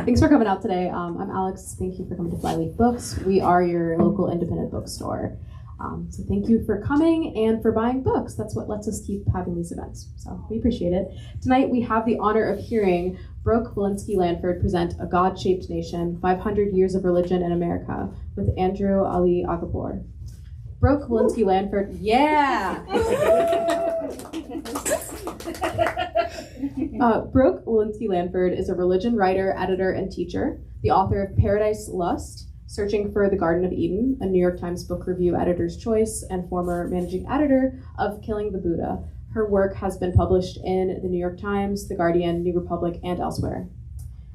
Thanks for coming out today. I'm Alex. Thank you for coming to Flyleaf Books. We are your local independent bookstore. So thank you for coming and for buying books. That's what lets us keep having these events. So we appreciate it. Tonight we have the honor of hearing Brook Wilensky-Lanford present A God-Shaped Nation, 500 Years of Religion in America with Andrew Ali Aghapour. Brook Wilensky-Lanford, yeah! Brook Wilensky-Lanford is a religion writer, editor, and teacher, the author of Paradise Lost, Searching for the Garden of Eden, a New York Times Book Review editor's choice, and former managing editor of Killing the Buddha. Her work has been published in the New York Times, The Guardian, New Republic, and elsewhere.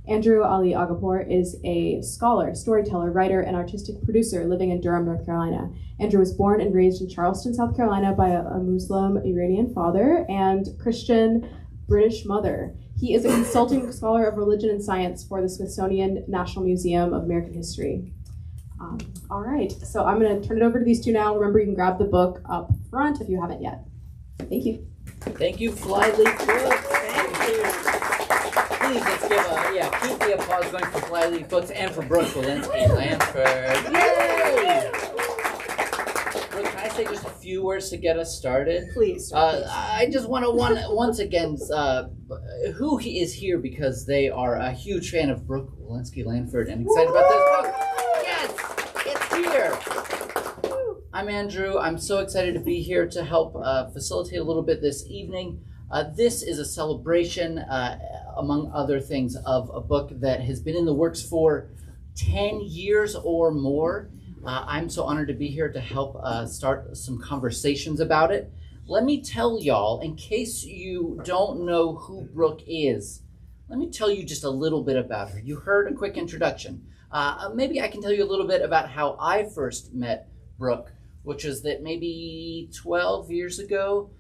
Andrew Ali Aghapour is a scholar, storyteller, writer, and artistic producer living in Durham, North Carolina. Andrew was born and raised in Charleston, South Carolina by a Muslim Iranian father and Christian British mother. He is a consulting scholar of religion and science for the Smithsonian National Museum of American History. All right, so I'm going to turn it over to these two now. Remember, you can grab the book up front if you haven't yet. Thank you. Thank you, Flyleaf Books. Thank you. Please, let's give keep the applause going for Flyleaf Books and for Brook Wilensky-Lanford. Yay! Brooke, can I say just a few words to get us started? Please. I just want to once again, who is here because they are a huge fan of Brook Wilensky-Lanford and excited about this book. Yes, it's here. I'm Andrew. I'm so excited to be here to help facilitate a little bit this evening. This is a celebration, among other things, of a book that has been in the works for 10 years or more. I'm so honored to be here to help start some conversations about it. Let me tell y'all, in case you don't know who Brook is, let me tell you just a little bit about her. You heard a quick introduction. Maybe I can tell you a little bit about how I first met Brook, which is that maybe 12 years ago,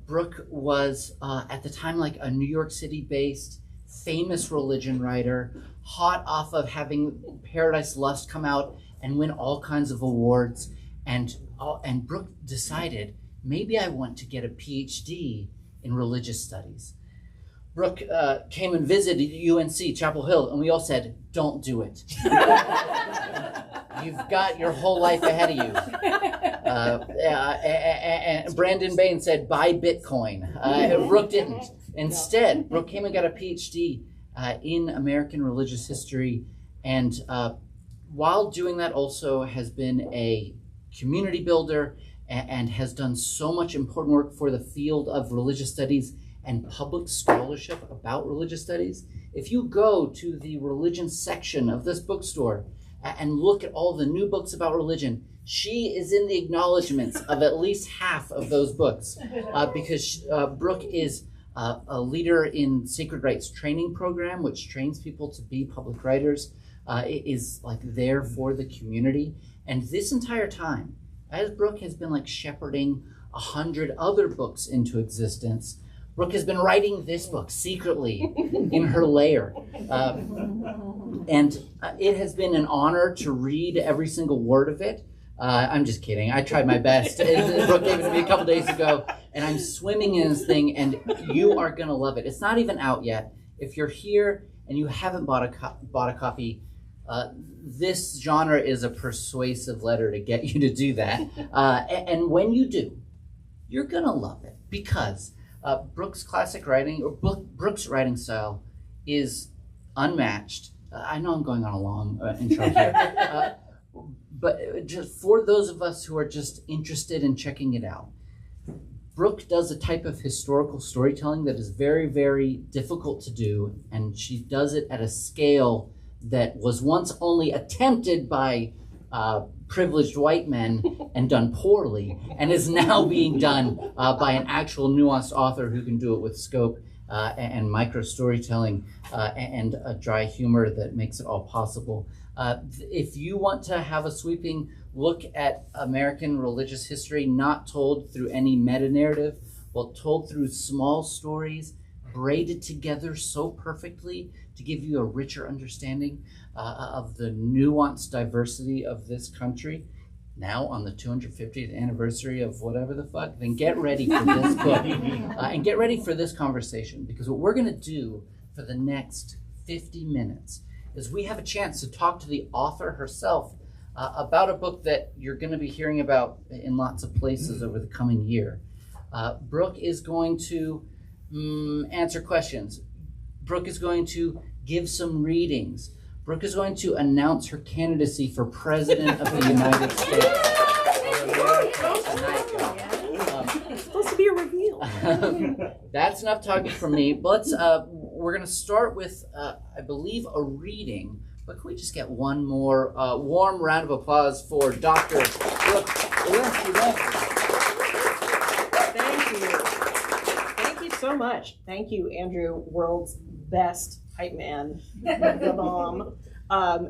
Brook was at the time like a New York City-based famous religion writer, hot off of having Paradise Lost come out and win all kinds of awards. And Brook decided, maybe I want to get a PhD in religious studies. Brook came and visited UNC, Chapel Hill, and we all said, don't do it. You've got your whole life ahead of you. And Brandon Bain said, buy Bitcoin. Brook didn't. Instead, Brook came and got a PhD in American religious history, and while doing that also has been a community builder and has done so much important work for the field of religious studies and public scholarship about religious studies. If you go to the religion section of this bookstore and look at all the new books about religion, she is in the acknowledgments of at least half of those books because Brook is a leader in Sacred Writes training program, which trains people to be public writers. It is like there for the community. And this entire time, as Brook has been like shepherding 100 other books into existence, Brook has been writing this book secretly in her lair. And it has been an honor to read every single word of it. I'm just kidding. I tried my best. Brook gave it to me a couple days ago, and I'm swimming in this thing, and you are going to love it. It's not even out yet. If you're here and you haven't bought a copy, this genre is a persuasive letter to get you to do that. And when you do, you're going to love it because Brook's classic writing, or Brook's writing style, is unmatched. I know I'm going on a long intro here, but just for those of us who are just interested in checking it out, Brook does a type of historical storytelling that is very, very difficult to do, and she does it at a scale that was once only attempted by privileged white men and done poorly, and is now being done by an actual nuanced author who can do it with scope and micro storytelling and a dry humor that makes it all possible. If you want to have a sweeping look at American religious history, not told through any meta-narrative, but told through small stories, braided together so perfectly to give you a richer understanding of the nuanced diversity of this country, now on the 250th anniversary of whatever the fuck, then get ready for this book and get ready for this conversation, because what we're going to do for the next 50 minutes is we have a chance to talk to the author herself about a book that you're going to be hearing about in lots of places over the coming year. Brook is going to answer questions. Brook is going to give some readings. Brook is going to announce her candidacy for President of the United States. It's supposed to be a reveal. That's enough talking from me. But we're going to start with, I believe, a reading. But can we just get one more warm round of applause for Dr. Brook Wilensky-Lanford? Thank you. Thank you so much. Thank you, Andrew, world's best hype man, the bomb.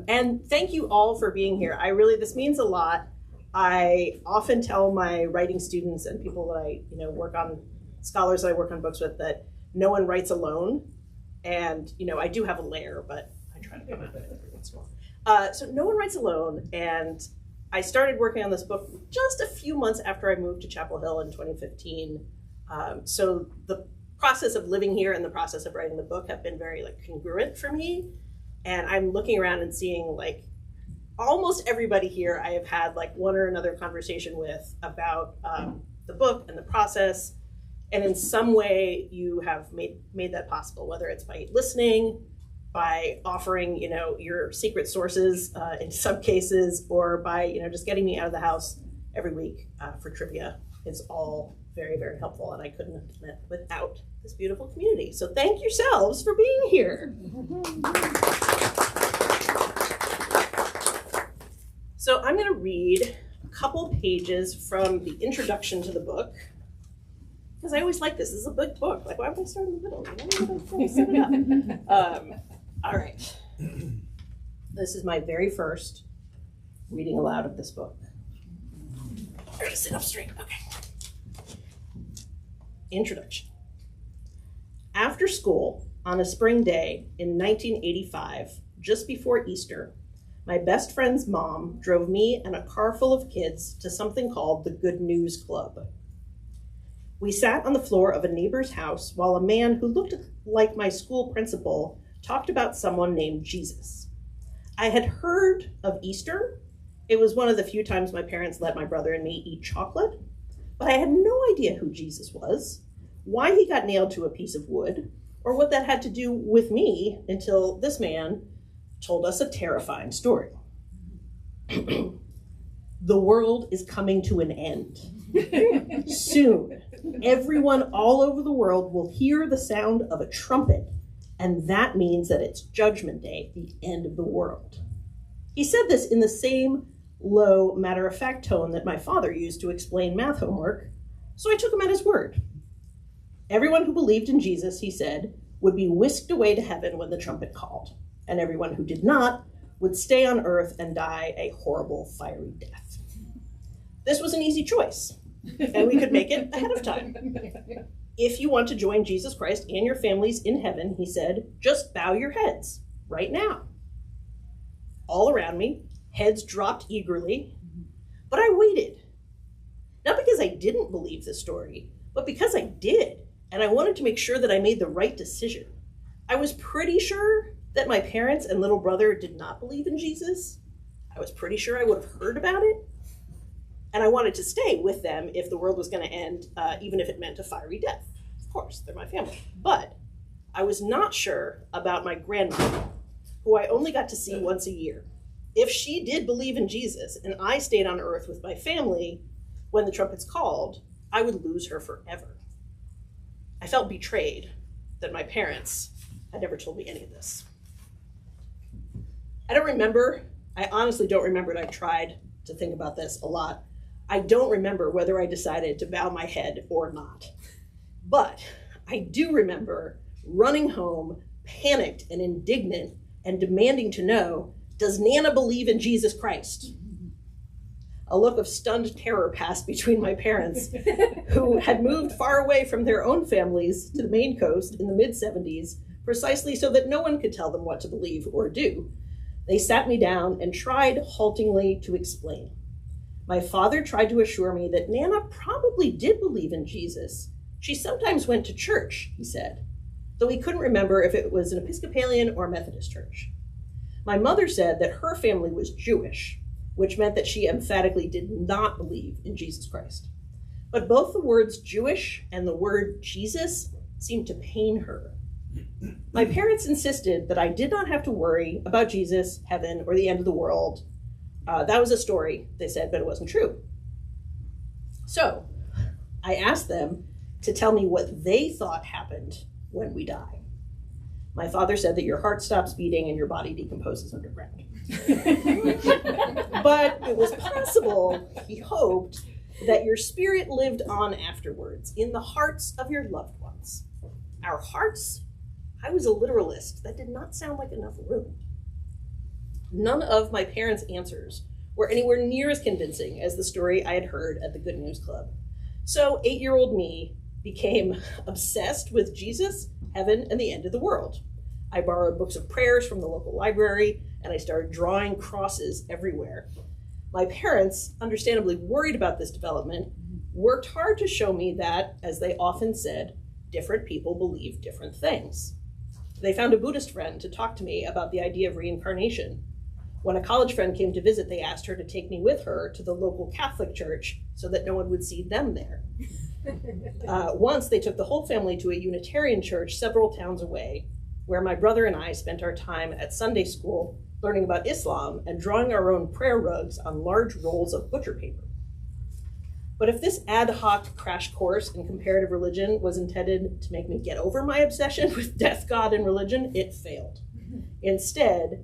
And thank you all for being here. This means a lot. I often tell my writing students and people that I work on, scholars that I work on books with, that no one writes alone. And I do have a lair, but I try to come out of it every once in a while. So no one writes alone, and I started working on this book just a few months after I moved to Chapel Hill in 2015. So the process of living here and the process of writing the book have been very congruent for me. And I'm looking around and seeing almost everybody here I have had one or another conversation with about the book and the process. And in some way you have made that possible, whether it's by listening, by offering, your secret sources in some cases, or by, just getting me out of the house every week for trivia. It's all very, very helpful, and I couldn't have done it without this beautiful community. So thank yourselves for being here. So I'm going to read a couple pages from the introduction to the book, because I always like this. This is a big book. Why would I start in the middle? Set it up. All right. This is my very first reading aloud of this book. I'm going to sit up straight. Okay. Introduction. After school, on a spring day in 1985, just before Easter, my best friend's mom drove me and a car full of kids to something called the Good News Club. We sat on the floor of a neighbor's house while a man who looked like my school principal talked about someone named Jesus. I had heard of Easter. It was one of the few times my parents let my brother and me eat chocolate, but I had no idea who Jesus was, why he got nailed to a piece of wood, or what that had to do with me until this man told us a terrifying story. The world is coming to an end. Soon, everyone all over the world will hear the sound of a trumpet, and that means that it's Judgment Day, the end of the world. He said this in the same low, matter-of-fact tone that my father used to explain math homework, so I took him at his word. Everyone who believed in Jesus, he said, would be whisked away to heaven when the trumpet called, and everyone who did not would stay on earth and die a horrible, fiery death. This was an easy choice, and we could make it ahead of time. If you want to join Jesus Christ and your families in heaven, he said, just bow your heads right now. All around me, heads dropped eagerly, but I waited. Not because I didn't believe the story, but because I did, and I wanted to make sure that I made the right decision. I was pretty sure that my parents and little brother did not believe in Jesus. I was pretty sure I would have heard about it. And I wanted to stay with them if the world was going to end, even if it meant a fiery death. Of course, they're my family. But I was not sure about my grandmother, who I only got to see once a year. If she did believe in Jesus and I stayed on earth with my family when the trumpets called, I would lose her forever. I felt betrayed that my parents had never told me any of this. I don't remember. I honestly don't remember, and I've tried to think about this a lot. I don't remember whether I decided to bow my head or not. But I do remember running home, panicked and indignant, and demanding to know, does Nana believe in Jesus Christ? A look of stunned terror passed between my parents, who had moved far away from their own families to the Maine coast in the mid-70s, precisely so that no one could tell them what to believe or do. They sat me down and tried haltingly to explain. My father tried to assure me that Nana probably did believe in Jesus. She sometimes went to church, he said, though he couldn't remember if it was an Episcopalian or Methodist church. My mother said that her family was Jewish, which meant that she emphatically did not believe in Jesus Christ. But both the words Jewish and the word Jesus seemed to pain her. My parents insisted that I did not have to worry about Jesus, heaven, or the end of the world. That was a story, they said, but it wasn't true. So I asked them to tell me what they thought happened when we die. My father said that your heart stops beating and your body decomposes underground. But it was possible, he hoped, that your spirit lived on afterwards in the hearts of your loved ones. Our hearts? I was a literalist. That did not sound like enough room. None of my parents' answers were anywhere near as convincing as the story I had heard at the Good News Club. So 8-year-old me became obsessed with Jesus, heaven, and the end of the world. I borrowed books of prayers from the local library, and I started drawing crosses everywhere. My parents, understandably worried about this development, worked hard to show me that, as they often said, different people believe different things. They found a Buddhist friend to talk to me about the idea of reincarnation. When a college friend came to visit, they asked her to take me with her to the local Catholic church so that no one would see them there. Once they took the whole family to a Unitarian church several towns away, where my brother and I spent our time at Sunday school learning about Islam and drawing our own prayer rugs on large rolls of butcher paper. But if this ad hoc crash course in comparative religion was intended to make me get over my obsession with death, God, and religion, it failed. Instead,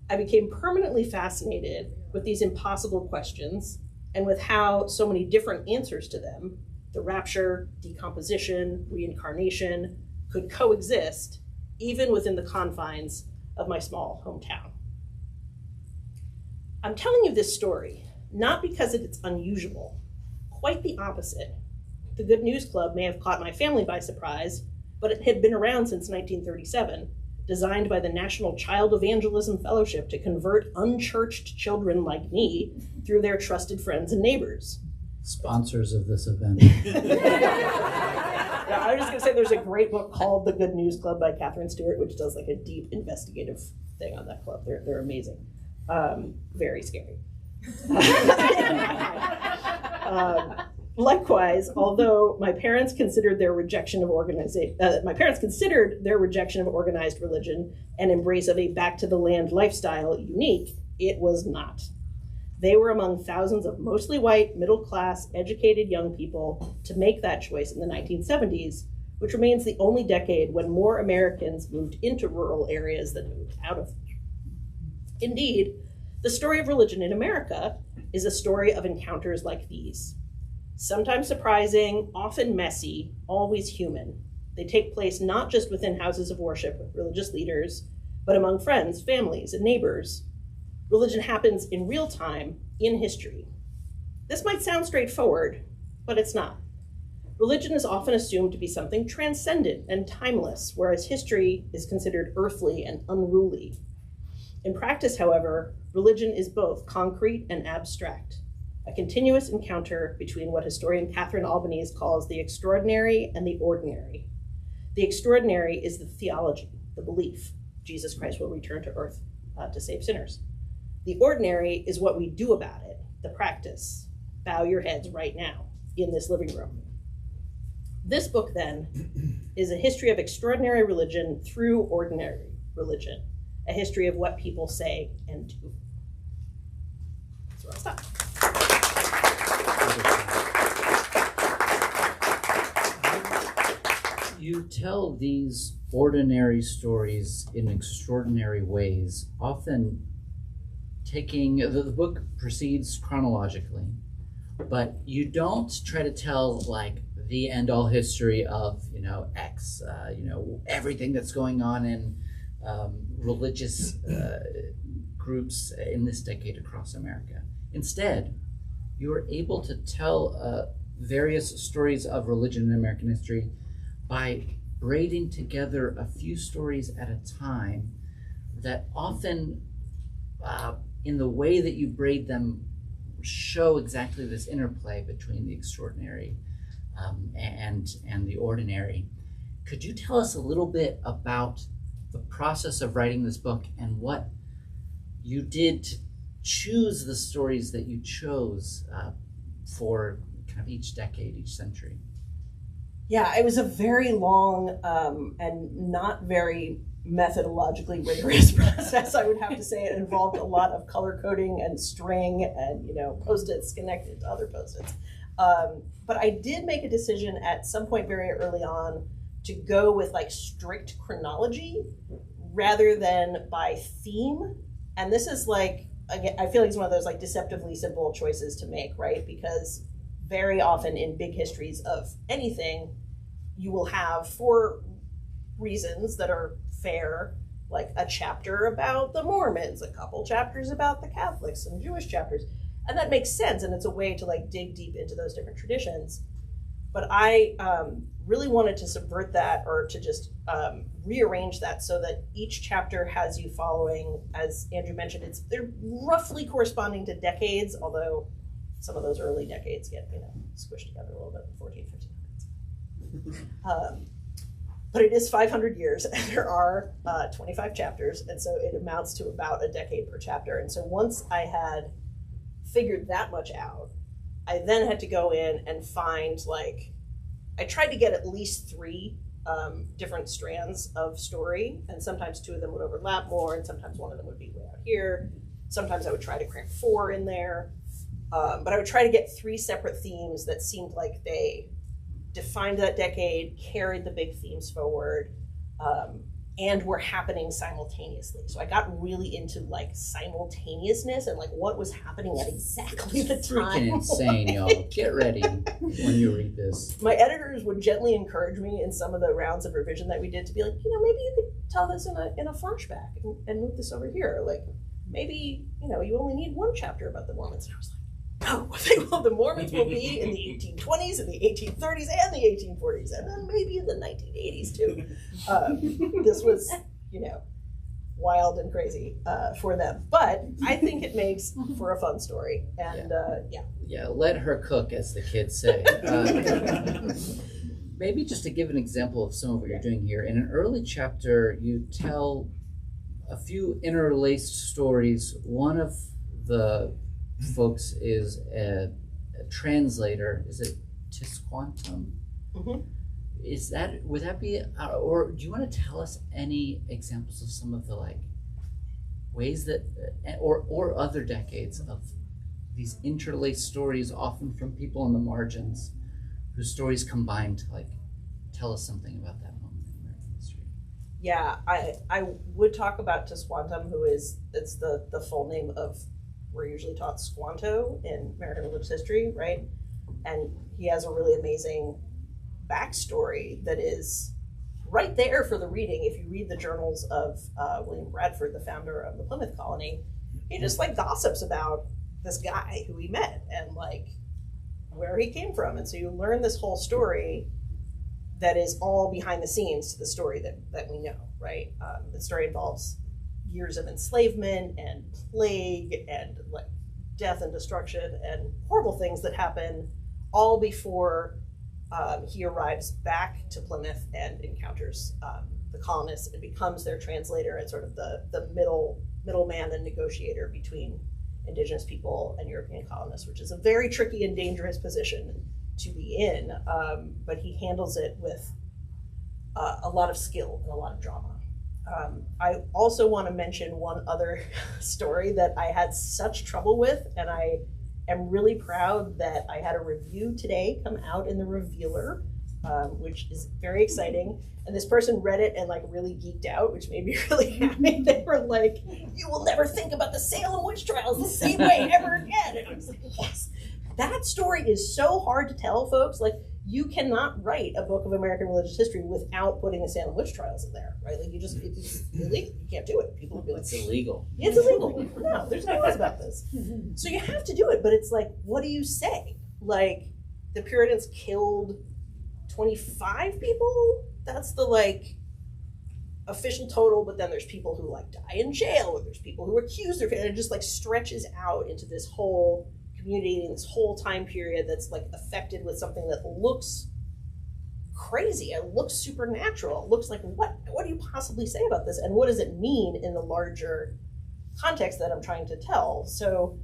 I became permanently fascinated with these impossible questions and with how so many different answers to them, the rapture, decomposition, reincarnation, could coexist even within the confines of my small hometown. I'm telling you this story not because it's unusual, quite the opposite. The Good News Club may have caught my family by surprise, but it had been around since 1937, designed by the National Child Evangelism Fellowship to convert unchurched children like me through their trusted friends and neighbors. Sponsors of this event. Yeah, I was just going to say there's a great book called The Good News Club by Catherine Stewart, which does like a deep investigative thing on that club. They're amazing. Very scary. Likewise, although my parents considered their rejection of organized religion and embrace of a back to the land lifestyle unique, it was not. They were among thousands of mostly white, middle-class, educated young people to make that choice in the 1970s, which remains the only decade when more Americans moved into rural areas than moved out of them. Indeed, the story of religion in America is a story of encounters like these. Sometimes surprising, often messy, always human. They take place not just within houses of worship with religious leaders, but among friends, families, and neighbors. Religion happens in real time, in history. This might sound straightforward, but it's not. Religion is often assumed to be something transcendent and timeless, whereas history is considered earthly and unruly. In practice, however, religion is both concrete and abstract, a continuous encounter between what historian Catherine Albanese calls the extraordinary and the ordinary. The extraordinary is the theology, the belief Jesus Christ will return to earth to save sinners. The ordinary is what we do about it, the practice. Bow your heads right now in this living room. This book, then, is a history of extraordinary religion through ordinary religion, a history of what people say and do. That's where I'll stop. You tell these ordinary stories in extraordinary ways, often taking, the book proceeds chronologically, but you don't try to tell like the end-all history of, X, everything that's going on in religious groups in this decade across America. Instead, you are able to tell various stories of religion in American history by braiding together a few stories at a time that often, in the way that you braid them, show exactly this interplay between the extraordinary and the ordinary. Could you tell us a little bit about the process of writing this book and what you did choose the stories that you chose for kind of each decade, each century. Yeah, it was a very long and not very methodologically rigorous process, I would have to say. It involved a lot of color coding and string and, Post-its connected to other Post-its. But I did make a decision at some point very early on to go with like strict chronology rather than by theme. And this is like, again, I feel like it's one of those like deceptively simple choices to make, right? Because very often in big histories of anything, you will have, for reasons that are fair, like a chapter about the Mormons, a couple chapters about the Catholics, some Jewish chapters. And that makes sense, and it's a way to like dig deep into those different traditions. But I really wanted to subvert that, or to just rearrange that so that each chapter has you following, as Andrew mentioned, they're roughly corresponding to decades, although some of those early decades get squished together a little bit, 14, 1500s. But it is 500 years, and there are 25 chapters, and so it amounts to about a decade per chapter. And so once I had figured that much out, I then had to go in and find, I tried to get at least 3 different strands of story, and sometimes 2 of them would overlap more, and sometimes 1 of them would be way out here. Sometimes I would try to cram 4 in there, but I would try to get 3 separate themes that seemed like they defined that decade, carried the big themes forward, and were happening simultaneously. So I got really into simultaneousness and what was happening at exactly the time. Freaking insane, y'all. Get ready when you read this. My editors would gently encourage me in some of the rounds of revision that we did to be like, maybe you could tell this in a flashback and move this over here. Maybe, you only need 1 chapter about the Mormons. And I was like, no, the Mormons will be in the 1820s and the 1830s and the 1840s, and then maybe in the 1980s too. This was, wild and crazy for them. But I think it makes for a fun story. And Yeah, let her cook, as the kids say. Maybe just to give an example of some of what you're doing here, in an early chapter, you tell a few interlaced stories. One of the folks is a translator. Is it Tisquantum? Mm-hmm. Would that be, or do you want to tell us any examples of some of the ways that, or other decades of these interlaced stories, often from people on the margins, whose stories combine to tell us something about that moment in American history? Yeah, I would talk about Tisquantum, it's the full name of, we're usually taught Squanto in American religious history, right? And he has a really amazing backstory that is right there for the reading. If you read the journals of William Bradford, the founder of the Plymouth colony, he just gossips about this guy who he met and where he came from. And so you learn this whole story that is all behind the scenes to the story that we know, right? The story involves years of enslavement and plague and death and destruction and horrible things that happen all before he arrives back to Plymouth and encounters the colonists and becomes their translator and sort of the middleman and negotiator between indigenous people and European colonists, which is a very tricky and dangerous position to be in, but he handles it with a lot of skill and a lot of drama. I also want to mention one other story that I had such trouble with, and I am really proud that I had a review today come out in the Reviewer, which is very exciting. And this person read it and really geeked out, which made me really happy. They were like, "You will never think about the Salem witch trials the same way ever again." And I was like, yes, that story is so hard to tell, folks. You cannot write a book of American religious history without putting the Salem witch trials in there, right? It's illegal. You can't do it. People will be like, it's illegal. Yeah, it's illegal. No, there's no laws about this. So you have to do it, but it's what do you say? The Puritans killed 25 people? That's the official total, but then there's people who die in jail, or there's people who accuse their family. It just stretches out into this whole community in this whole time period that's affected with something that looks crazy. It looks supernatural. It looks what do you possibly say about this? And what does it mean in the larger context that I'm trying to tell. So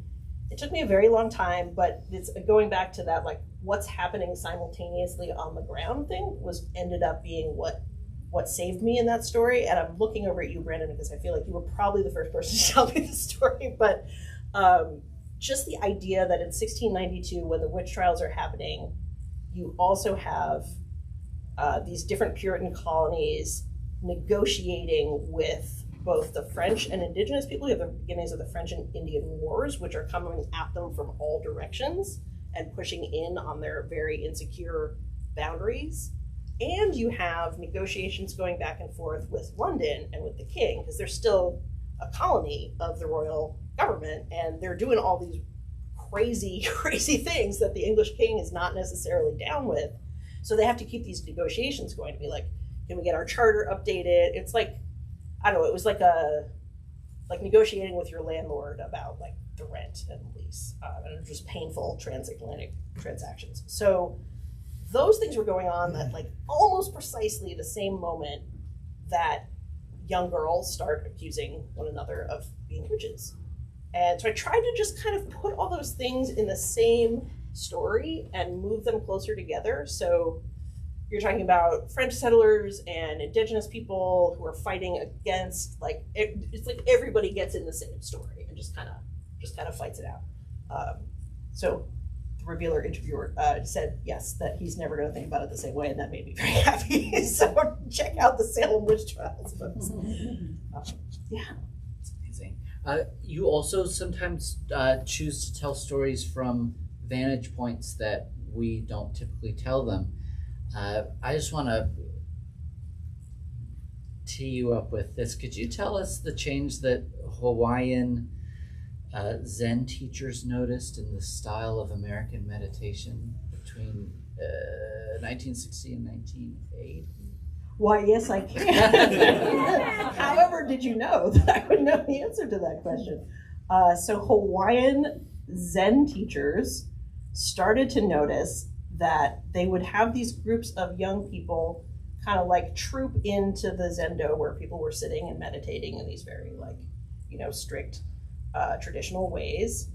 it took me a very long time, but it's going back to that, like, what's happening simultaneously on the ground thing ended up being what saved me in that story. And I'm looking over at you, Brandon, because I feel like you were probably the first person to tell me the story. But just the idea that in 1692, when the witch trials are happening, you also have these different Puritan colonies negotiating with both the French and indigenous people. You have the beginnings of the French and Indian Wars, which are coming at them from all directions and pushing in on their very insecure boundaries. And you have negotiations going back and forth with London and with the king, because they're still a colony of the royal government, and they're doing all these crazy, crazy things that the English king is not necessarily down with. So they have to keep these negotiations going to be like, can we get our charter updated? It's like, I don't know, it was like negotiating with your landlord about like the rent and lease, and just painful transatlantic transactions. So those things were going on that like almost precisely the same moment that young girls start accusing one another of being witches. And so I tried to just kind of put all those things in the same story and move them closer together. So you're talking about French settlers and indigenous people who are fighting against, like, it's like everybody gets in the same story and just kind of fights it out. So the revealer interviewer said yes, that he's never going to think about it the same way, and that made me very happy. So check out the Salem Witch Trials books. Yeah. It's amazing. You also sometimes choose to tell stories from vantage points that we don't typically tell them. I just want to tee you up with this. Could you tell us the change that Hawaiian Zen teachers noticed in the style of American meditation between 1960 and 1980? Why, yes, I can. However, did you know that I would know the answer to that question? So Hawaiian Zen teachers started to notice that they would have these groups of young people kind of like troop into the Zendo, where people were sitting and meditating in these very, like, strict traditional ways.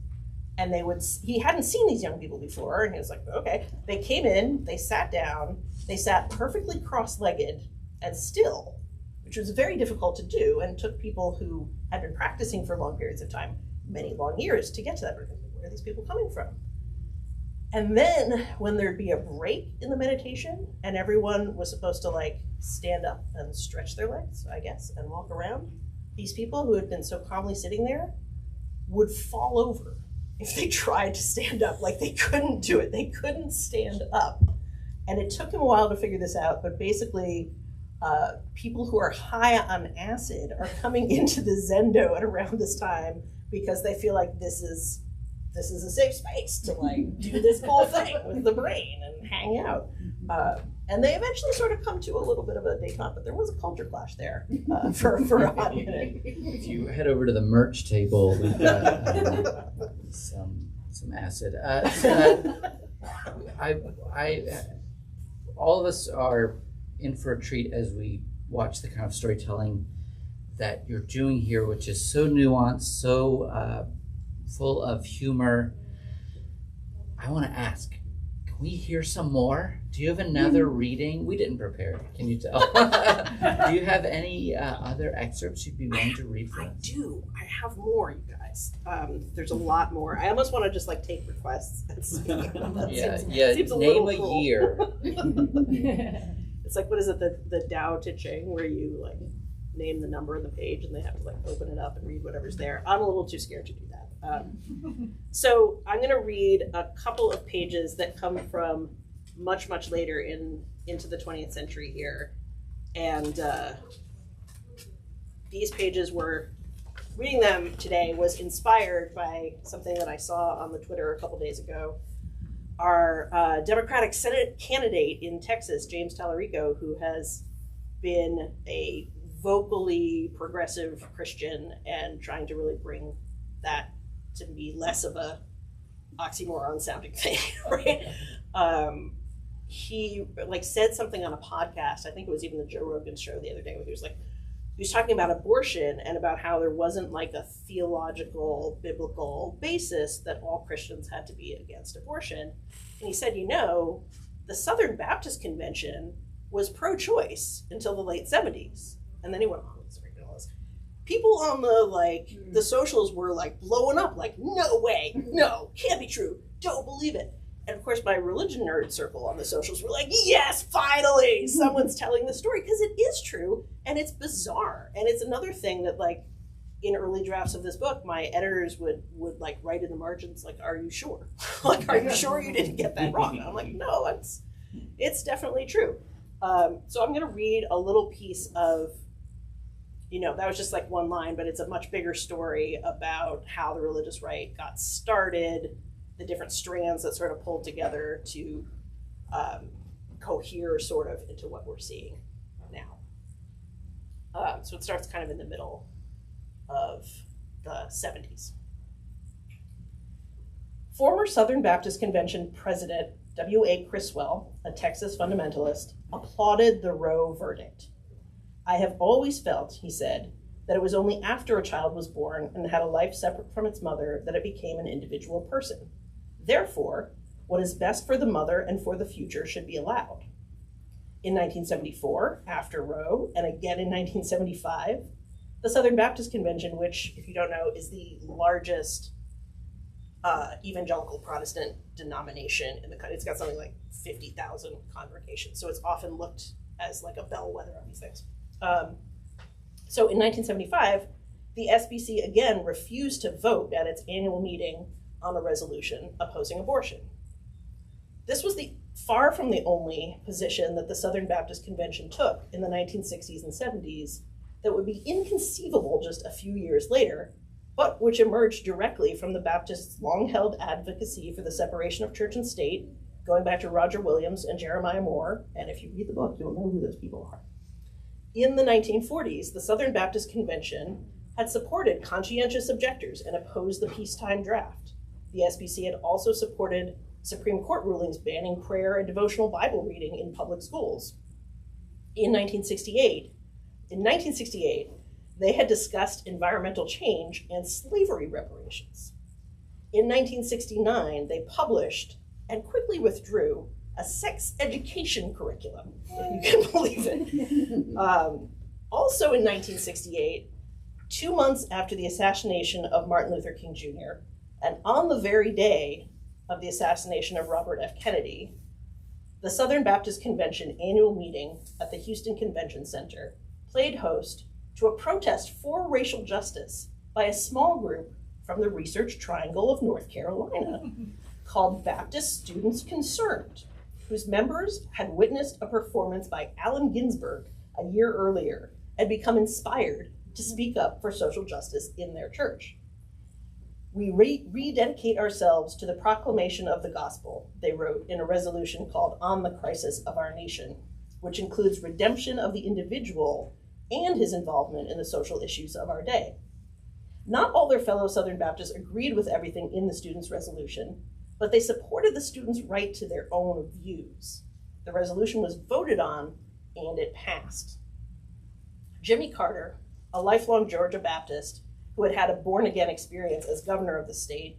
And he hadn't seen these young people before, and he was like, okay. They came in, they sat down, they sat perfectly cross-legged and still, which was very difficult to do, and took people who had been practicing for long periods of time, many long years, to get to that. Where are these people coming from? And then when there'd be a break in the meditation and everyone was supposed to like stand up and stretch their legs, I guess, and walk around, these people who had been so calmly sitting there would fall over if they tried to stand up. Like, they couldn't do it. They couldn't stand up. And it took him a while to figure this out, but basically people who are high on acid are coming into the Zendo at around this time because they feel like this is a safe space to like do this cool thing with the brain and hang out. And they eventually sort of come to a little bit of a détente, but there was a culture clash there for a hot minute. If you head over to the merch table, we've got some acid. All of us are in for a treat as we watch the kind of storytelling that you're doing here, which is so nuanced, so full of humor. I want to ask, can we hear some more? Do you have another reading? We didn't prepare. Can you tell? Do you have any other excerpts you'd be willing to read for us? I do. I have more, you guys. There's a lot more. I almost want to just like take requests and speak. Seems name a year. It's like, what is it, the Tao Te Ching, where you like name the number of the page and they have to like open it up and read whatever's there. I'm a little too scared to do that. So I'm going to read a couple of pages that come from much, much later into the 20th century here. And these pages reading them today was inspired by something that I saw on the Twitter a couple days ago. Our Democratic Senate candidate in Texas, James Tallarico, who has been a vocally progressive Christian and trying to really bring that to be less of a oxymoron sounding thing, right? He like said something on a podcast, I think it was even the Joe Rogan show the other day, where he was like, He was talking about abortion and about how there wasn't like a theological, biblical basis that all Christians had to be against abortion. And he said, the Southern Baptist Convention was pro-choice until the late 70s. And then he went, it's ridiculous. People on the socials were like blowing up, like, no way, no, can't be true, don't believe it. And of course, my religion nerd circle on the socials were like, yes, finally, someone's telling the story, because it is true, and it's bizarre. And it's another thing that, like, in early drafts of this book, my editors would like write in the margins, like, are you sure? Like, are you sure you didn't get that wrong? And I'm like, no, it's definitely true. So I'm going to read a little piece of, that was just like one line, but it's a much bigger story about how the religious right got started, the different strands that sort of pulled together to cohere sort of into what we're seeing now. So it starts kind of in the middle of the 70s. Former Southern Baptist Convention President W.A. Criswell, a Texas fundamentalist, applauded the Roe verdict. I have always felt, he said, that it was only after a child was born and had a life separate from its mother that it became an individual person. Therefore, what is best for the mother and for the future should be allowed. In 1974, after Roe, and again in 1975, the Southern Baptist Convention, which, if you don't know, is the largest evangelical Protestant denomination in the country. It's got something like 50,000 congregations, so it's often looked as like a bellwether of these things. So in 1975, the SBC again refused to vote at its annual meeting on a resolution opposing abortion. This was far from the only position that the Southern Baptist Convention took in the 1960s and 70s that would be inconceivable just a few years later, but which emerged directly from the Baptists' long-held advocacy for the separation of church and state, going back to Roger Williams and Jeremiah Moore, and if you read the book, you'll know who those people are. In the 1940s, the Southern Baptist Convention had supported conscientious objectors and opposed the peacetime draft. The SBC had also supported Supreme Court rulings banning prayer and devotional Bible reading in public schools. In 1968, they had discussed environmental change and slavery reparations. In 1969, they published and quickly withdrew a sex education curriculum, if you can believe it. Also in 1968, 2 months after the assassination of Martin Luther King Jr., and on the very day of the assassination of Robert F. Kennedy, the Southern Baptist Convention annual meeting at the Houston Convention Center played host to a protest for racial justice by a small group from the Research Triangle of North Carolina called Baptist Students Concerned, whose members had witnessed a performance by Allen Ginsberg a year earlier and become inspired to speak up for social justice in their church. We rededicate ourselves to the proclamation of the gospel, they wrote in a resolution called On the Crisis of Our Nation, which includes redemption of the individual and his involvement in the social issues of our day. Not all their fellow Southern Baptists agreed with everything in the students' resolution, but they supported the students' right to their own views. The resolution was voted on, and it passed. Jimmy Carter, a lifelong Georgia Baptist who had had a born-again experience as governor of the state,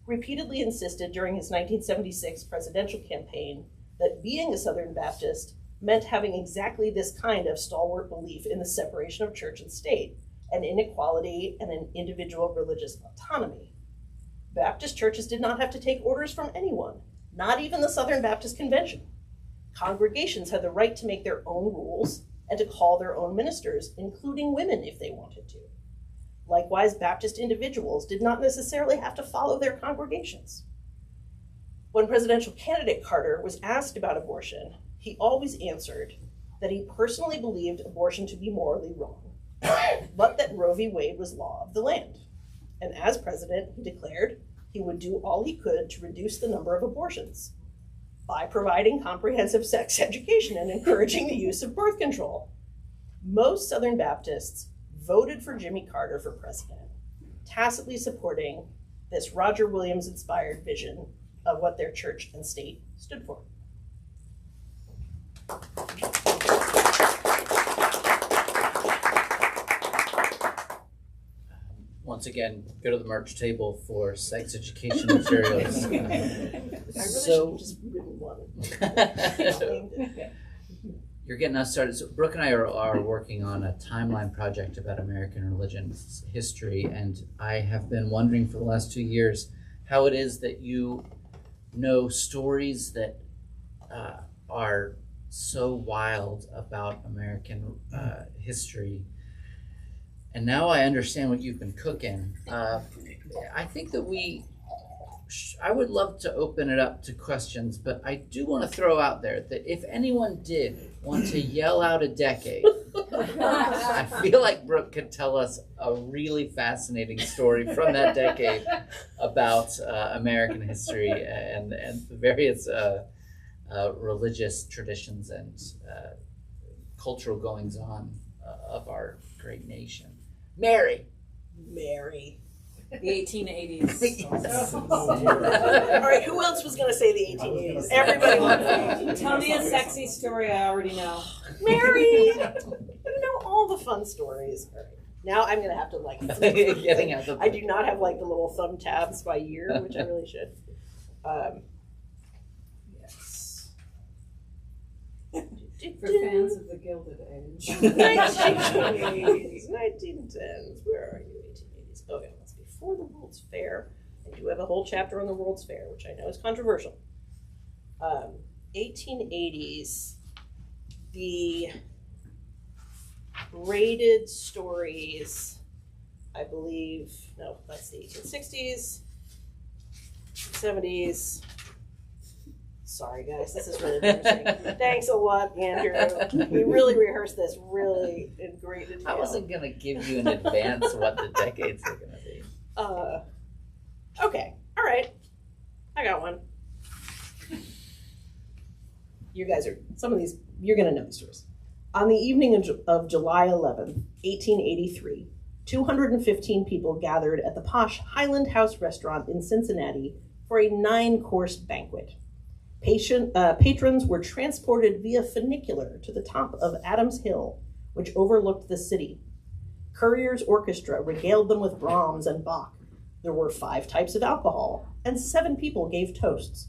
repeatedly insisted during his 1976 presidential campaign that being a Southern Baptist meant having exactly this kind of stalwart belief in the separation of church and state, and inequality and an individual religious autonomy. Baptist churches did not have to take orders from anyone, not even the Southern Baptist Convention. Congregations had the right to make their own rules and to call their own ministers, including women if they wanted to. Likewise, Baptist individuals did not necessarily have to follow their congregations. When presidential candidate Carter was asked about abortion, he always answered that he personally believed abortion to be morally wrong, but that Roe v. Wade was law of the land. And as president, he declared he would do all he could to reduce the number of abortions by providing comprehensive sex education and encouraging the use of birth control. Most Southern Baptists voted for Jimmy Carter for president, tacitly supporting this Roger Williams-inspired vision of what their church and state stood for. once again, go to the merch table for sex education materials. I really So- should have just written one. You're getting us started. So Brooke and I are working on a timeline project about American religion history, and I have been wondering for the last 2 years how it is that you know stories that are so wild about American history. And now I understand what you've been cooking. I think that I would love to open it up to questions, but I do want to throw out there that if anyone did want to yell out a decade, I feel like Brooke could tell us a really fascinating story from that decade about American history and the various religious traditions and cultural goings-on of our great nation. Mary. The 1880s. Yes. All right, who else was going to say the 1880s? Everybody wanted the 1880s. Tell me a sexy story I already know. Mary! You know all the fun stories. All right. Now I'm going to have to Getting out the I do not have the little thumb tabs by year, which I really should. Yes. For fans of the Gilded Age. 1980s, 1910s. Where are you, 1880s? Okay, that's before the World's Fair. I do have a whole chapter on the World's Fair, which I know is controversial. 1880s, the rated stories, I believe, no, that's the 1860s, 70s. Sorry, guys, this is really interesting. Thanks a lot, Andrew. We really rehearsed this really in great detail. I wasn't going to give you in advance what the decades are going to be. Okay, all right. I got one. You guys are, some of these, you're going to know these stories. On the evening of July 11, 1883, 215 people gathered at the posh Highland House restaurant in Cincinnati for a 9-course banquet. Patrons were transported via funicular to the top of Adams Hill, which overlooked the city. Courier's orchestra regaled them with Brahms and Bach. There were 5 types of alcohol, and 7 people gave toasts.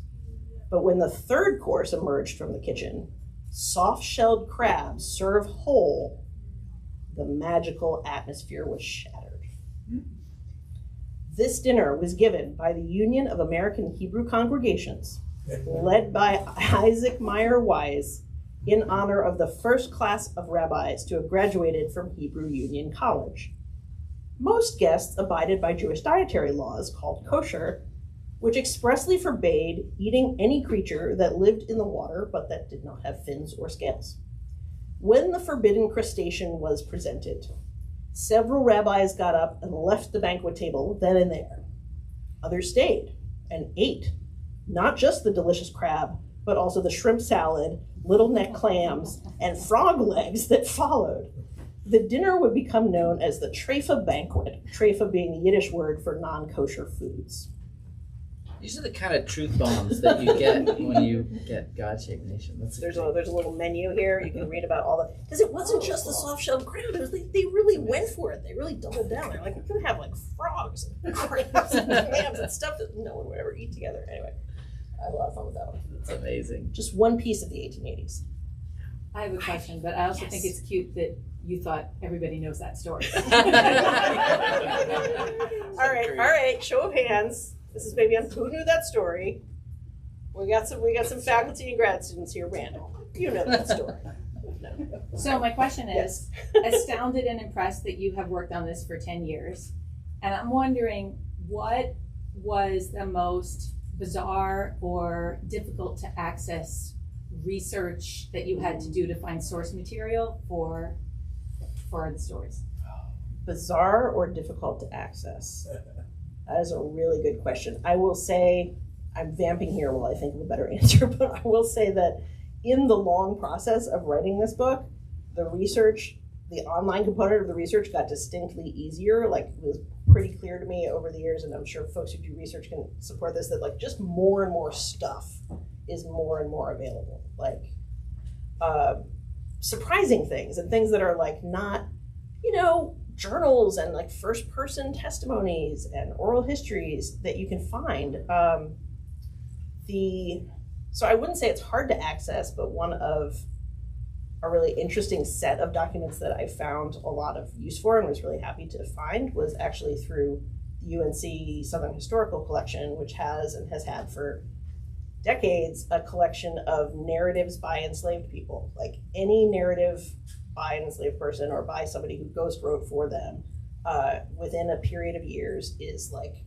But when the 3rd course emerged from the kitchen, soft-shelled crabs served whole, the magical atmosphere was shattered. This dinner was given by the Union of American Hebrew Congregations, led by Isaac Meyer Wise, in honor of the first class of rabbis to have graduated from Hebrew Union College. Most guests abided by Jewish dietary laws called kosher, which expressly forbade eating any creature that lived in the water but that did not have fins or scales. When the forbidden crustacean was presented, several rabbis got up and left the banquet table then and there. Others stayed and ate not just the delicious crab, but also the shrimp salad, little neck clams, and frog legs that followed. The dinner would become known as the treifa banquet, treifa being the Yiddish word for non-kosher foods. These are the kind of truth bombs that you get when you get God-shaped nation. There's a little menu here. You can read about all the, because it wasn't just the soft-shelled crab. It was they really went for it. They really doubled down. They're like, we're gonna have frogs and crabs and clams and stuff that no one would ever eat together. Anyway, I had a lot of fun with that one. It's amazing. Just one piece of the 1880s. I have a question, but I also think it's cute that you thought everybody knows that story. All right. Show of hands. This is maybe on who knew that story. We got some faculty and grad students here. Randall, you know that story. No. So my question is, Yes. astounded and impressed that you have worked on this for 10 years. And I'm wondering, what was the most bizarre or difficult to access research that you had to do to find source material for the stories? Bizarre or difficult to access? That is a really good question. I will say, I'm vamping here while I think of a better answer, but I will say that in the long process of writing this book, the research, the online component of the research got distinctly easier. It was pretty clear to me over the years, and I'm sure folks who do research can support this, that just more and more stuff is more and more available. Surprising things and things that are not, journals and like first-person testimonies and oral histories that you can find. So I wouldn't say it's hard to access, but one of a really interesting set of documents that I found a lot of use for and was really happy to find was actually through the UNC Southern Historical Collection, which has and has had for decades a collection of narratives by enslaved people. Like any narrative by an enslaved person or by somebody who ghost wrote for them within a period of years is like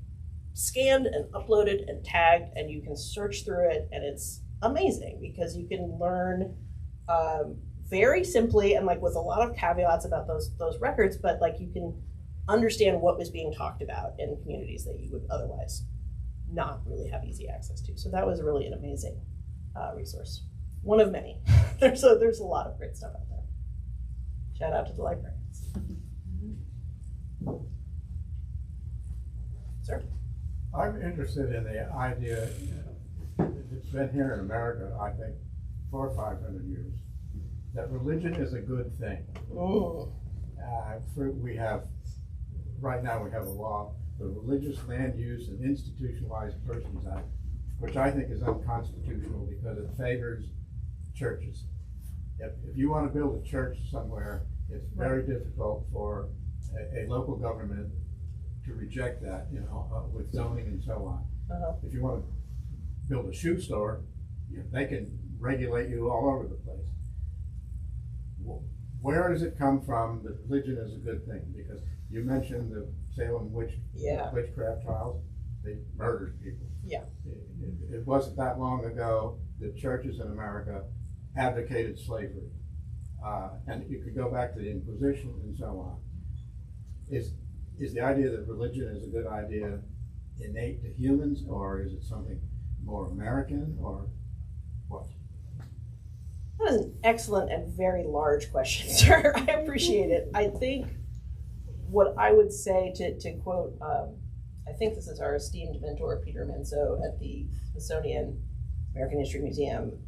scanned and uploaded and tagged, and you can search through it, and it's amazing because you can learn very simply and like with a lot of caveats about those records, but like you can understand what was being talked about in communities that you would otherwise not really have easy access to. So that was really an amazing resource. One of many. There's a lot of great stuff out there. Shout out to the librarians. Sir? I'm interested in the idea, it's been here in America, I think, 400 or 500 years, that religion is a good thing. We have, right now we have a law, the Religious Land Use and Institutionalized Persons Act, which I think is unconstitutional because it favors churches. If you want to build a church somewhere, it's very difficult for a local government to reject that, with zoning and so on. If you want to build a shoe store, they can regulate you all over the place. Where does it come from that religion is a good thing? Because you mentioned the Salem witchcraft trials, they murdered people. Yeah. It wasn't that long ago that churches in America advocated slavery. And you could go back to the Inquisition and so on. Is the idea that religion is a good idea innate to humans, or is it something more American, or what? That is an excellent and very large question, sir. I appreciate it. I think what I would say, to quote, I think this is our esteemed mentor, Peter Menso at the Smithsonian American History Museum,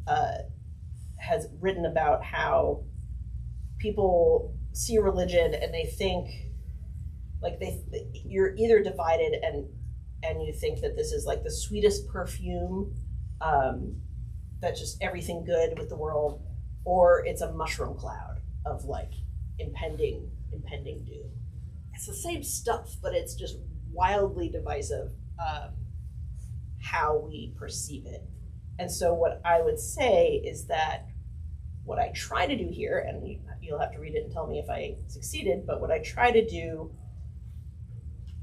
has written about how people see religion and they think, like you're either divided and you think that this is like the sweetest perfume, that's just everything good with the world, or it's a mushroom cloud of like impending doom. It's the same stuff, but it's just wildly divisive how we perceive it. And so what I would say is that what I try to do here, and you'll have to read it and tell me if I succeeded, but what I try to do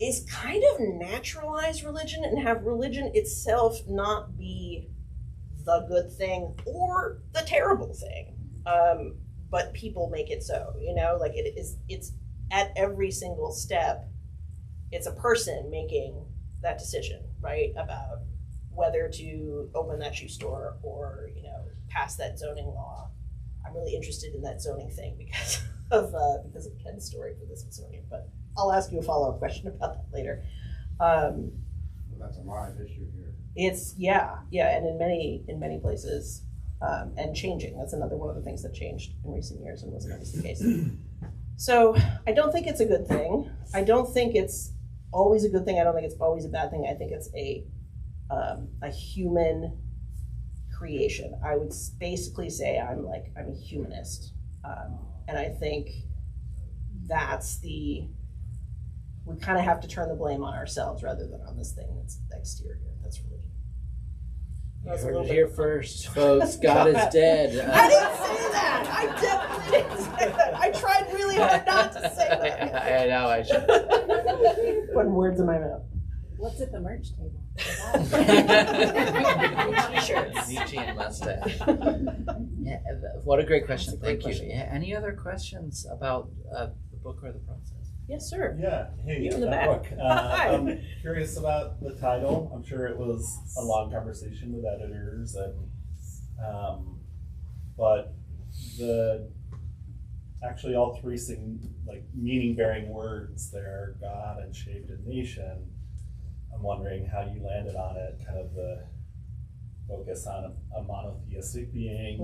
is kind of naturalize religion and have religion itself not be the good thing or the terrible thing, but people make it so, like it's at every single step, it's a person making that decision, right, about whether to open that shoe store or, pass that zoning law. I'm really interested in that zoning thing because of Ken's story for the Smithsonian, but I'll ask you a follow-up question about that later. Well, that's a live issue here. It's and in many places, and changing. That's another one of the things that changed in recent years and wasn't always the case. So I don't think it's a good thing. I don't think it's always a good thing. I don't think it's always a bad thing. I think it's a human creation. I would basically say I'm a humanist, and I think we kind of have to turn the blame on ourselves rather than on this thing that's exterior. That's religion. You heard it here first, folks. God is dead. I didn't say that. I definitely didn't say that. I tried really hard not to say that. I know. I should. Putting words in my mouth. What's at the merch table? T-shirts. Nietzschean mustache. Yeah, what a great question. Thank you. Yeah, any other questions about the book or the process? Yes, sir. Yeah. Hey, You in the back. Brooke. Hi. I'm curious about the title. I'm sure it was a long conversation with editors, and but actually all three meaning-bearing words there: God and shaped and nation. I'm wondering how you landed on it. Kind of the focus on a monotheistic being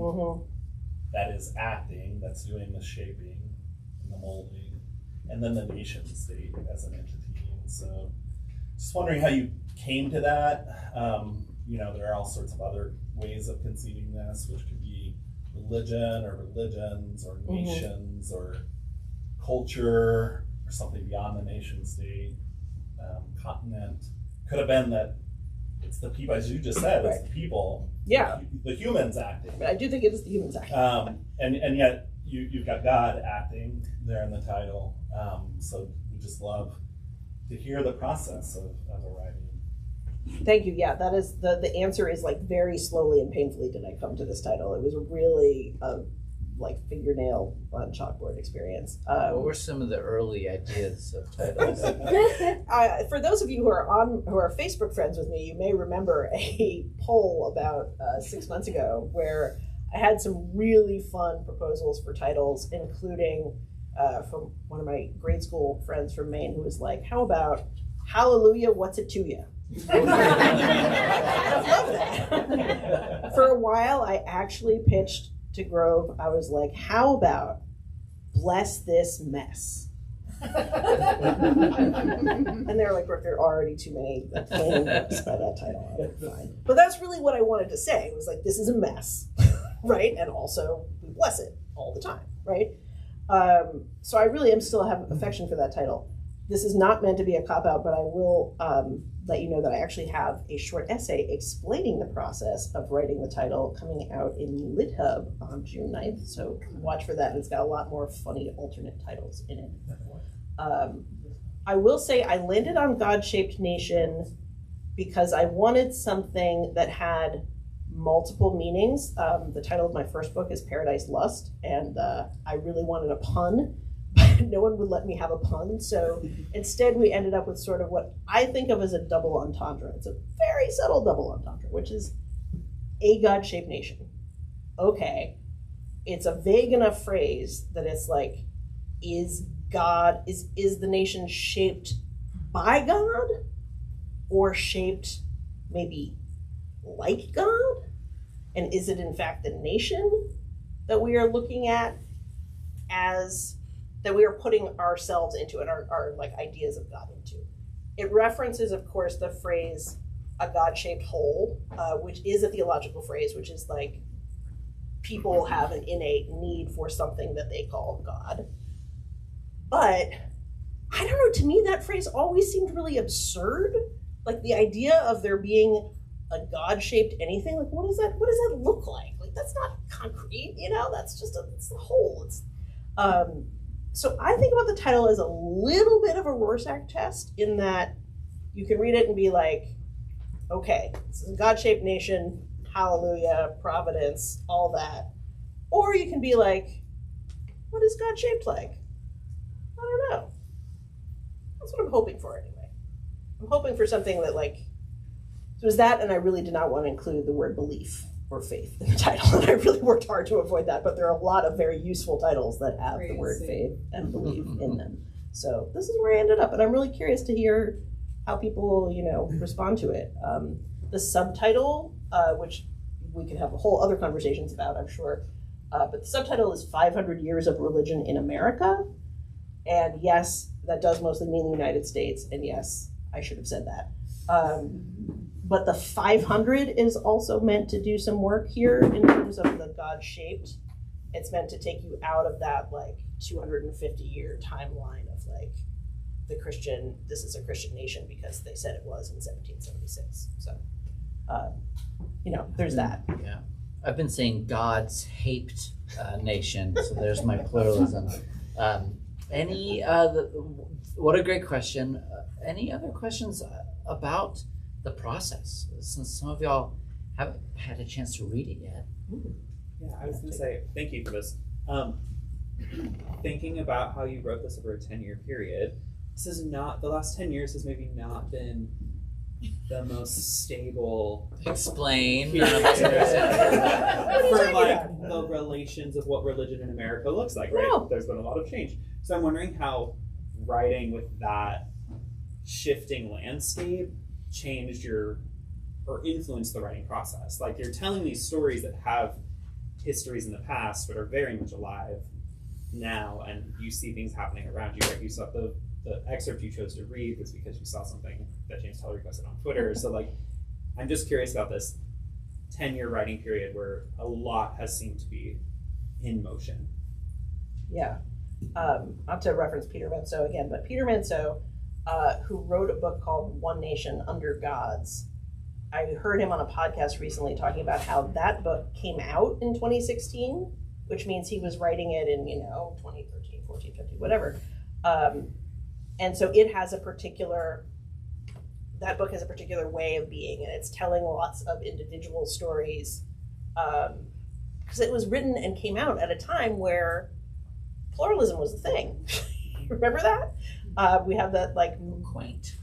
that is acting, that's doing the shaping and the molding. and then the nation state as an entity. And so just wondering how you came to that. There are all sorts of other ways of conceiving this, which could be religion or religions or nations or culture or something beyond the nation state, continent. Could have been that it's the people, as you just said, it's the people, the humans acting. But I do think it is the humans acting. And yet you've got God acting there in the title. So we just love to hear the process of a writing. Thank you. Yeah, that is the answer is like very slowly and painfully did I come to this title. It was really like fingernail on chalkboard experience. What were some of the early ideas of titles? For those of you who are Facebook friends with me, you may remember a poll about 6 months ago where I had some really fun proposals for titles, including from one of my grade school friends from Maine who was like, "How about Hallelujah, what's it to you?" I love that. For a while, I actually pitched to Grove. I was like, "How about Bless This Mess?" And they're like, "Brooke, there are already too many plain books by that title." Fine. But that's really what I wanted to say. It was like, this is a mess, right? And also, we bless it all the time, right? So I really am still have affection for that title. This is not meant to be a cop-out, but I will let you know that I actually have a short essay explaining the process of writing the title coming out in LitHub on June 9th. So watch for that. It's got a lot more funny alternate titles in it. I will say I landed on God-Shaped Nation because I wanted something that had multiple meanings. The title of my first book is Paradise Lust, and I really wanted a pun. No one would let me have a pun, so instead we ended up with sort of what I think of as a double entendre. It's a very subtle double entendre, which is a God-shaped nation. Okay, it's a vague enough phrase that it's like, is the nation shaped by God, or shaped maybe like God? And is it in fact the nation that we are looking at as that we are putting ourselves into and our like ideas of God into? It references, of course, the phrase "a God-shaped whole," which is a theological phrase, which is like people have an innate need for something that they call God. But I don't know, to me that phrase always seemed really absurd. Like the idea of there being a God-shaped anything, like what does that look like? Like that's not concrete, that's just it's a whole. So I think about the title as a little bit of a Rorschach test in that you can read it and be like, okay, this is a God-shaped nation, hallelujah, providence, all that. Or you can be like, what is God shaped like? I don't know. That's what I'm hoping for anyway. I'm hoping for something that so it was that, and I really did not want to include the word belief or faith in the title, and I really worked hard to avoid that, but there are a lot of very useful titles that have the word faith and belief in them. So this is where I ended up, and I'm really curious to hear how people, respond to it. The subtitle, which we could have a whole other conversations about, I'm sure, but the subtitle is 500 Years of Religion in America, and yes, that does mostly mean the United States, and yes, I should have said that. But the 500 is also meant to do some work here in terms of the God-shaped. It's meant to take you out of that 250-year timeline of this is a Christian nation because they said it was in 1776. So, there's that. Yeah. I've been saying God's shaped nation, so there's my pluralism. What a great question. Any other questions about the process, since some of y'all haven't had a chance to read it yet? Yeah, I was going to say, thank you for this. Thinking about how you wrote this over a 10-year period, this is not, the last 10 years has maybe not been the most stable. Explain. For the relations of what religion in America looks like, right? No. There's been a lot of change. So I'm wondering how writing with that shifting landscape changed or influenced the writing process. Like you're telling these stories that have histories in the past but are very much alive now and you see things happening around you, right? You saw the excerpt you chose to read was because you saw something that James Teller posted on Twitter. So like, I'm just curious about this 10-year writing period where a lot has seemed to be in motion. Yeah. Not to reference Peter Manso again, but Peter Manso, who wrote a book called One Nation Under Gods. I heard him on a podcast recently talking about how that book came out in 2016, which means he was writing it in, 2013, 14, 15, whatever. And so it has that book has a particular way of being, and it's telling lots of individual stories. Because it was written and came out at a time where pluralism was the thing. Remember that? We have that like quaint,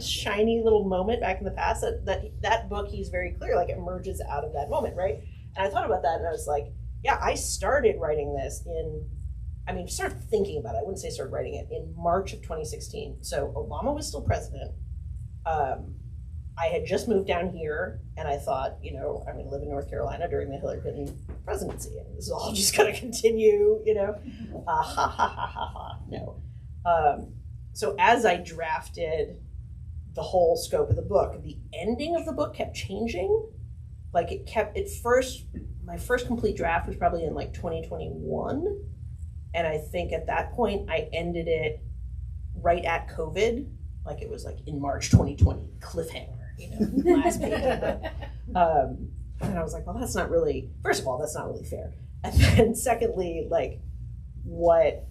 shiny little moment back in the past that book, he's very clear, like emerges out of that moment, right? And I thought about that and I was like, yeah, I started writing this started thinking about it. I wouldn't say started writing it in March of 2016. So Obama was still president. I had just moved down here and I thought, I'm going to live in North Carolina during the Hillary Clinton presidency. And this is all just going to continue, No. So as I drafted the whole scope of the book, the ending of the book kept changing. Like my first complete draft was probably in like 2021. And I think at that point I ended it right at COVID. Like it was like in March 2020, cliffhanger, last page of the book. And I was like, well, that's not really, first of all, that's not really fair. And then secondly, like what,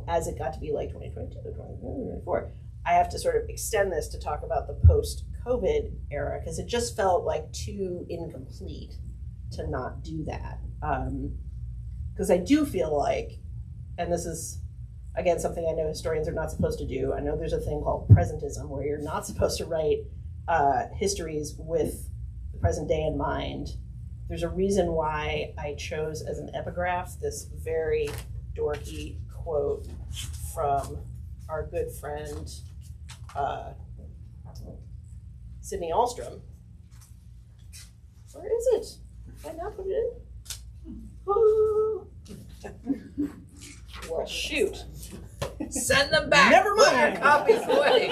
as it got to be like 2022, 2024, I have to sort of extend this to talk about the post-COVID era because it just felt like too incomplete to not do that. Because I do feel like, and this is, again, something I know historians are not supposed to do. I know there's a thing called presentism where you're not supposed to write histories with the present day in mind. There's a reason why I chose as an epigraph this very dorky quote from our good friend Sydney Ahlstrom. Where is it? Did I not put it in? Well, shoot. Send them back. Never mind. Put your copies away.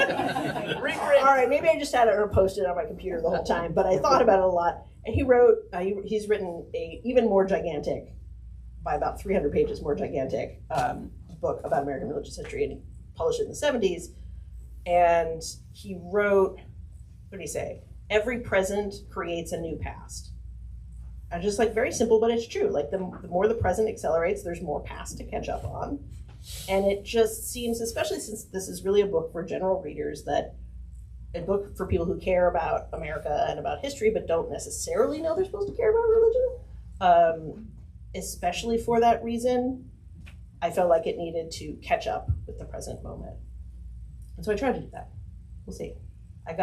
All right, maybe I just had it or posted on my computer the whole time, but I thought about it a lot. And he wrote, he's written a even more gigantic, by about 300 pages more gigantic book about American religious history, and he published it in the 70s. And he wrote, what did he say? Every present creates a new past. And just like very simple, but it's true. Like the more the present accelerates, there's more past to catch up on. And it just seems, especially since this is really a book for general readers, that a book for people who care about America and about history, but don't necessarily know they're supposed to care about religion. Especially for that reason, I felt like it needed to catch up with the present moment. And so I tried to do that. We'll see. I'm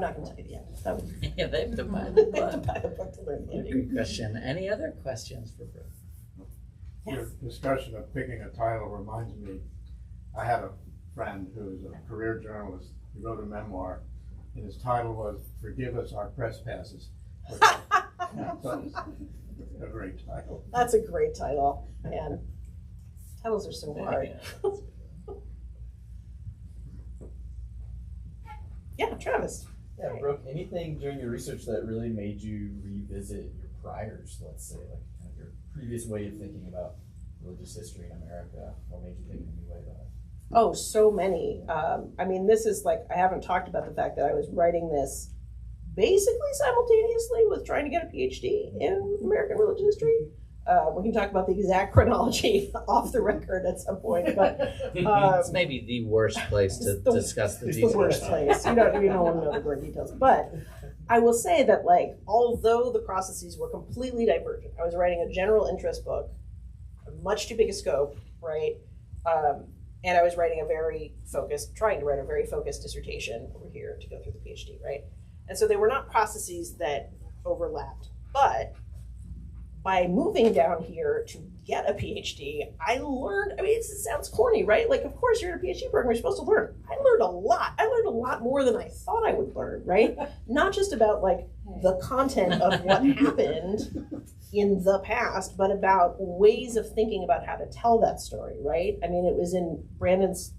not going to tell you the end. That would Yeah, they have to buy the I have to book. buy the book to learn the ending. Great question. Any other questions for Brooke? Your discussion of picking a title reminds me, I had a friend who is a career journalist. He wrote a memoir, and his title was "Forgive Us Our Trespasses." Which I thought was a great title. That's a great title, man. Titles are so hard. Yeah, Travis. Yeah, Brooke, anything during your research that really made you revisit your priors, let's say, like kind of your previous way of thinking about religious history in America? What made you think in a new way about it? Oh, so many. This is like, I haven't talked about the fact that I was writing this basically simultaneously with trying to get a PhD in American religious history. We can talk about the exact chronology off the record at some point, but It's maybe the worst place to discuss the details. It's the worst place. You don't want to know the great details. But I will say that, like, although the processes were completely divergent, I was writing a general interest book, much too big a scope, right? And I was writing trying to write a very focused dissertation over here to go through the PhD, right? And so they were not processes that overlapped, but by moving down here to get a PhD, I learned, I mean, it sounds corny, right? Like, of course, you're in a PhD program, you're supposed to learn. I learned a lot. I learned a lot more than I thought I would learn, right? Not just about, like, the content of what happened in the past, but about ways of thinking about how to tell that story, right? I mean, it was in Brandon's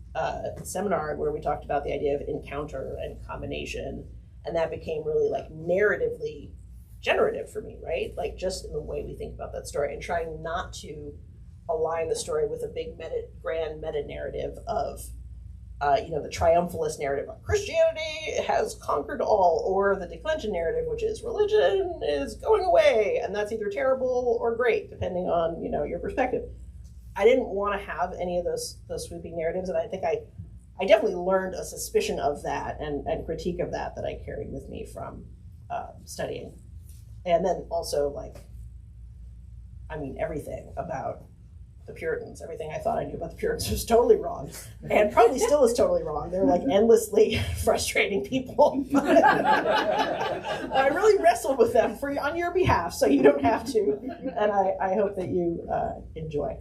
seminar where we talked about the idea of encounter and combination, and that became really, like, narratively generative for me, right? Like, just in the way we think about that story, and trying not to align the story with a big grand meta narrative of the triumphalist narrative of Christianity has conquered all, or the declension narrative, which is religion is going away, and that's either terrible or great, depending on, your perspective. I didn't want to have any of those sweeping narratives, and I think I definitely learned a suspicion of that and critique of that I carried with me from studying. And then also, everything about the Puritans, everything I thought I knew about the Puritans was totally wrong, and probably still is totally wrong. They're endlessly frustrating people. I really wrestled with them on your behalf, so you don't have to. And I hope that you enjoy.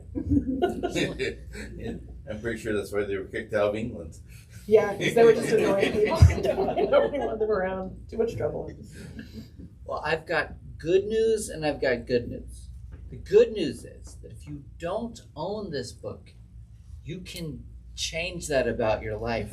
I'm pretty sure that's why they were kicked out of England. Yeah, because they were just annoying people. Nobody wanted them around. Too much trouble. Well, I've got good news and I've got good news. The good news is that if you don't own this book, you can change that about your life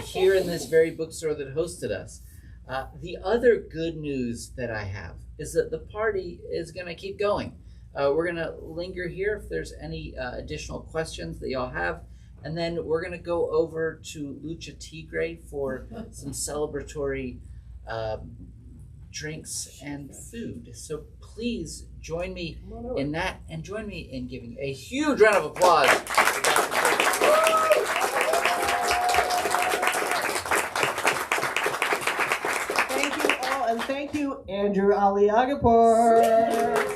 here in this very bookstore that hosted us. The other good news that I have is that the party is going to keep going. We're going to linger here if there's any additional questions that y'all have. And then we're going to go over to Lucha Tigre for some celebratory drinks and food. So please join me in that, and join me in giving a huge round of applause. Thank you all, and thank you, Andrew Ali Aghapour.